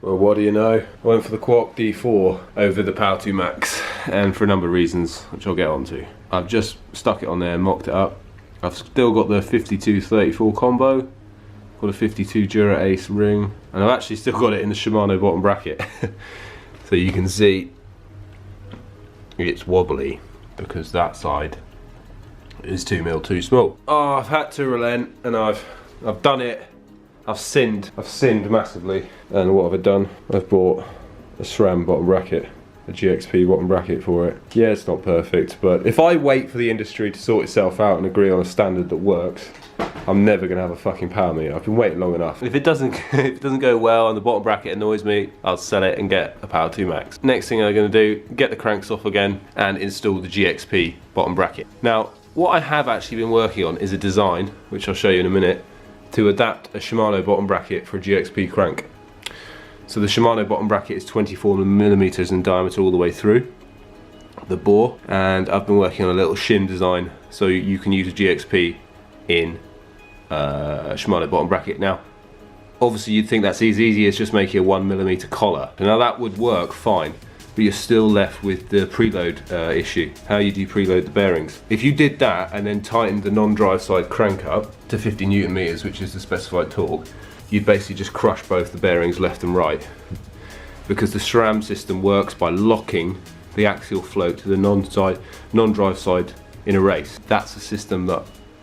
Well, what do you know? I went for the QUARQ D4 over the Power 2 Max, and for a number of reasons, which I'll get onto. I've just stuck it on there and mocked it up. I've still got the 52-34 combo, got a 52 Dura Ace ring, and I've actually still got it in the Shimano bottom bracket. So you can see it's wobbly because that side is 2mm too small. Oh, I've had to relent, and I've done it. I've sinned massively. And what have I done? I've bought a SRAM bottom bracket, a GXP bottom bracket for it. Yeah, it's not perfect, but if I wait for the industry to sort itself out and agree on a standard that works, I'm never gonna have a fucking power meter. I've been waiting long enough. If it doesn't go well and the bottom bracket annoys me, I'll sell it and get a Power 2 Max. Next thing I'm gonna do, get the cranks off again and install the GXP bottom bracket. Now, what I have actually been working on is a design, which I'll show you in a minute, to adapt a Shimano bottom bracket for a GXP crank. So the Shimano bottom bracket is 24mm in diameter all the way through the bore, and I've been working on a little shim design so you can use a GXP in a Shimano bottom bracket. Now, obviously you'd think that's as easy as just making a 1mm collar. Now that would work fine, but you're still left with the preload issue, how you do preload the bearings. If you did that and then tightened the non-drive side crank up to 50 Nm, which is the specified torque, you'd basically just crush both the bearings left and right, because the SRAM system works by locking the axial float to the non-drive side in a race. That's a system that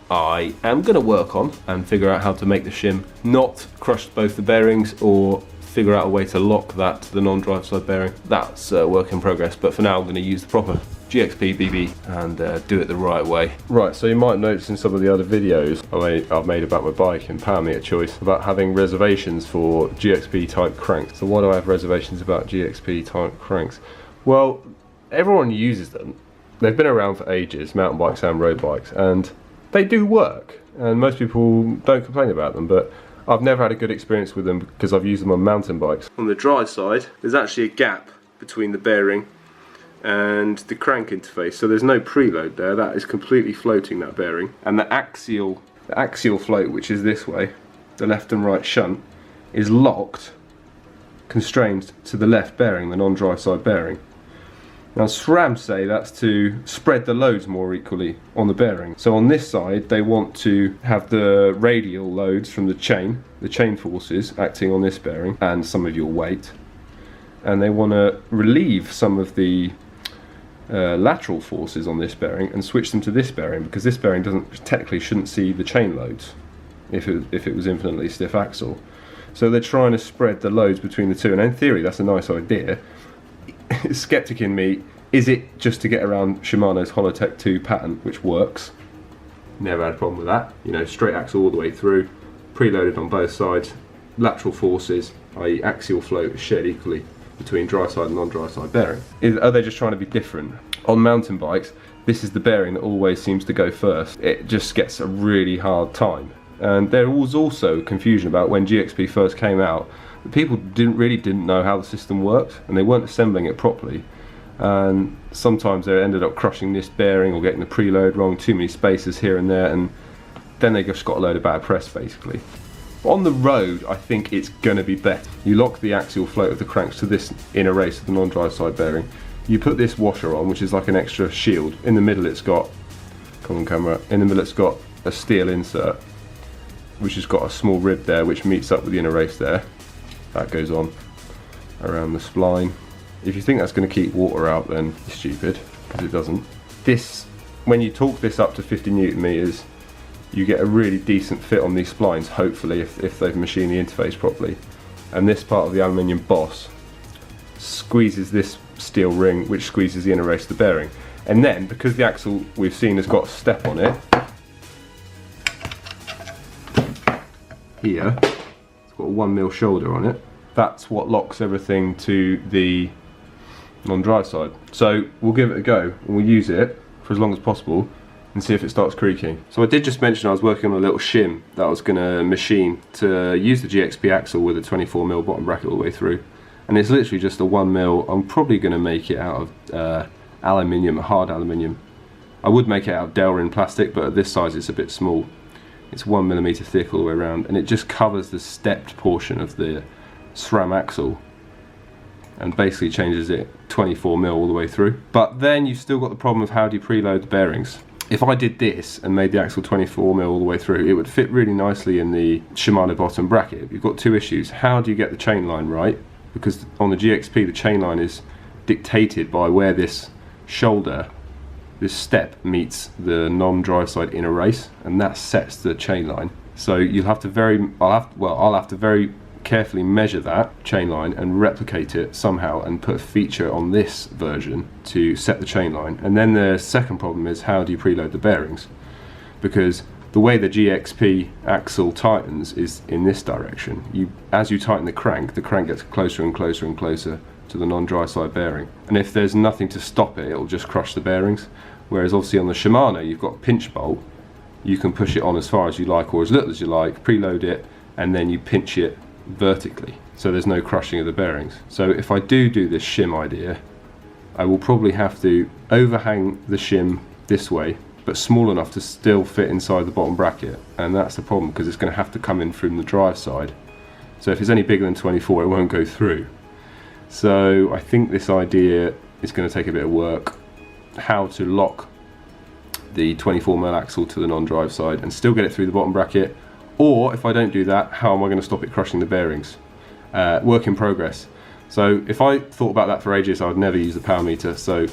I am going to work on and figure out how to make the shim not crush both the bearings, or figure out a way to lock that to the non-drive side bearing. That's a work in progress, but for now I'm going to use the proper GXP BB and do it the right way. Right, so you might notice in some of the other videos I've made about my bike and power meter choice about having reservations for GXP type cranks. So why do I have reservations about GXP type cranks? Well, everyone uses them. They've been around for ages, mountain bikes and road bikes, and they do work, and most people don't complain about them, but I've never had a good experience with them because I've used them on mountain bikes. On the dry side, there's actually a gap between the bearing and the crank interface, so there's no preload there. That is completely floating, that bearing. And the axial float, which is this way, the left and right shunt, is locked, constrained to the left bearing, the non-drive side bearing. Now SRAM say that's to spread the loads more equally on the bearing. So on this side they want to have the radial loads from the chain forces acting on this bearing and some of your weight. And they want to relieve some of the lateral forces on this bearing and switch them to this bearing, because this bearing technically shouldn't see the chain loads if it was infinitely stiff axle. So they're trying to spread the loads between the two, and in theory that's a nice idea. Skeptic in me, is it just to get around Shimano's Holotech 2 pattern, which works? Never had a problem with that. You know, straight axle all the way through, preloaded on both sides, lateral forces, i.e. axial float, is shared equally between dry side and non-dry side bearing. Are they just trying to be different? On mountain bikes, this is the bearing that always seems to go first. It just gets a really hard time. And there was also confusion about when GXP first came out. People didn't know how the system worked, and they weren't assembling it properly, and sometimes they ended up crushing this bearing or getting the preload wrong, too many spaces here and there, and then they just got a load of bad press basically. On the road, I think it's going to be better. You lock the axial float of the cranks to this inner race of the non-drive side bearing. You put this washer on, which is like an extra shield. In the middle it's got, come on camera, in the middle it's got a steel insert, which has got a small rib there which meets up with the inner race there. That goes on around the spline. If you think that's going to keep water out, then you're stupid, because it doesn't. This, when you torque this up to 50 Nm, you get a really decent fit on these splines, hopefully, if they've machined the interface properly. And this part of the aluminium boss squeezes this steel ring, which squeezes the inner race of the bearing. And then, because the axle we've seen has got a step on it, here, got a 1mm shoulder on it. That's what locks everything to the non-drive side. So we'll give it a go and we'll use it for as long as possible and see if it starts creaking. So I did just mention I was working on a little shim that I was going to machine to use the GXP axle with a 24mm bottom bracket all the way through. And it's literally just a 1mm. I'm probably going to make it out of aluminium, hard aluminium. I would make it out of Delrin plastic, but at this size it's a bit small. It's 1mm thick all the way around, and it just covers the stepped portion of the SRAM axle and basically changes it 24mm all the way through. But then you've still got the problem of how do you preload the bearings. If I did this and made the axle 24mm all the way through, it would fit really nicely in the Shimano bottom bracket. You've got two issues. How do you get the chain line right? Because on the GXP the chain line is dictated by where this shoulder, this step meets the non-drive side inner race, and that sets the chain line. So you'll have to I'll have to very carefully measure that chain line and replicate it somehow and put a feature on this version to set the chain line. And then the second problem is how do you preload the bearings? Because the way the GXP axle tightens is in this direction. As you tighten the crank gets closer and closer and closer to the non-dry side bearing. And if there's nothing to stop it, it'll just crush the bearings. Whereas obviously on the Shimano, you've got a pinch bolt. You can push it on as far as you like or as little as you like, preload it, and then you pinch it vertically. So there's no crushing of the bearings. So if I do this shim idea, I will probably have to overhang the shim this way, but small enough to still fit inside the bottom bracket. And that's the problem, because it's going to have to come in from the drive side. So if it's any bigger than 24, it won't go through. So I think this idea is going to take a bit of work. How to lock the 24mm axle to the non-drive side and still get it through the bottom bracket, or if I don't do that, how am I going to stop it crushing the bearings? Work in progress. So if I thought about that for ages, I would never use the power meter. So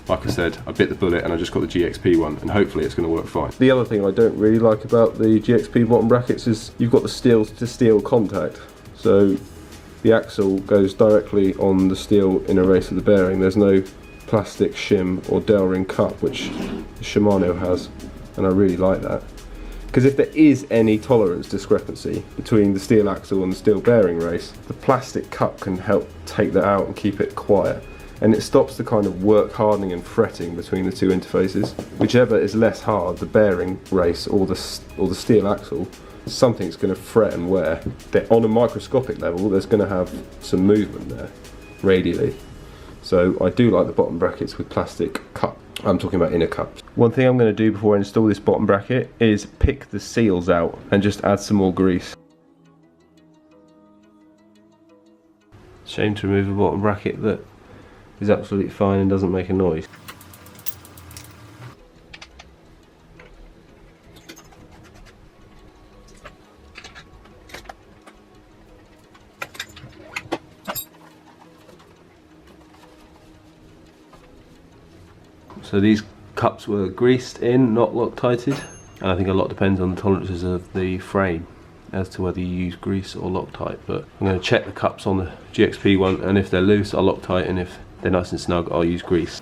like I said, I bit the bullet and I just got the GXP one, and hopefully it's going to work fine. The other thing I don't really like about the GXP bottom brackets is you've got the steel to steel contact. So the axle goes directly on the steel inner race of the bearing. There's no plastic shim or dowel ring cup, which Shimano has, and I really like that. Because if there is any tolerance discrepancy between the steel axle and the steel bearing race, the plastic cup can help take that out and keep it quiet. And it stops the kind of work hardening and fretting between the two interfaces. Whichever is less hard, the bearing race or the steel axle, something's going to fret and wear. On a microscopic level, there's going to have some movement there, radially. So I do like the bottom brackets with plastic cup. I'm talking about inner cups. One thing I'm going to do before I install this bottom bracket is pick the seals out and just add some more grease. Shame to remove a bottom bracket that is absolutely fine and doesn't make a noise. So these cups were greased in, not Loctited, and I think a lot depends on the tolerances of the frame as to whether you use grease or Loctite. But I'm going to check the cups on the GXP one, and if they're loose I'll Loctite, and if they're nice and snug I'll use grease.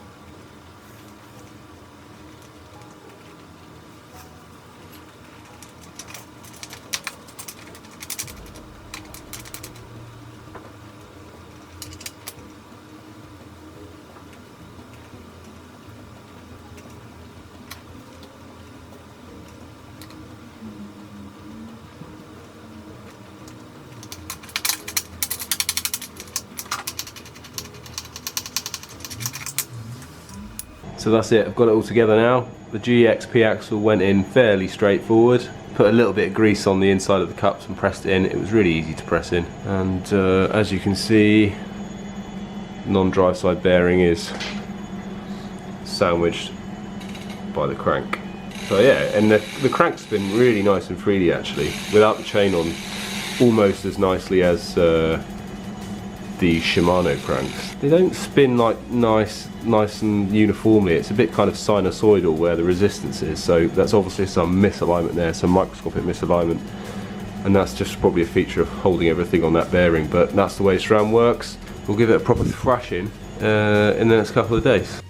So that's it, I've got it all together now. The GXP axle went in fairly straightforward. Put a little bit of grease on the inside of the cups and pressed it in. It was really easy to press in. And as you can see, non-drive side bearing is sandwiched by the crank. So yeah, and the cranks spin really nice and freely actually, without the chain on, almost as nicely as the Shimano cranks. They don't spin like nice and uniformly. It's a bit kind of sinusoidal where the resistance is, so that's obviously some misalignment there, some microscopic misalignment, and that's just probably a feature of holding everything on that bearing. But that's the way SRAM works. We'll give it a proper thrashing in the next couple of days.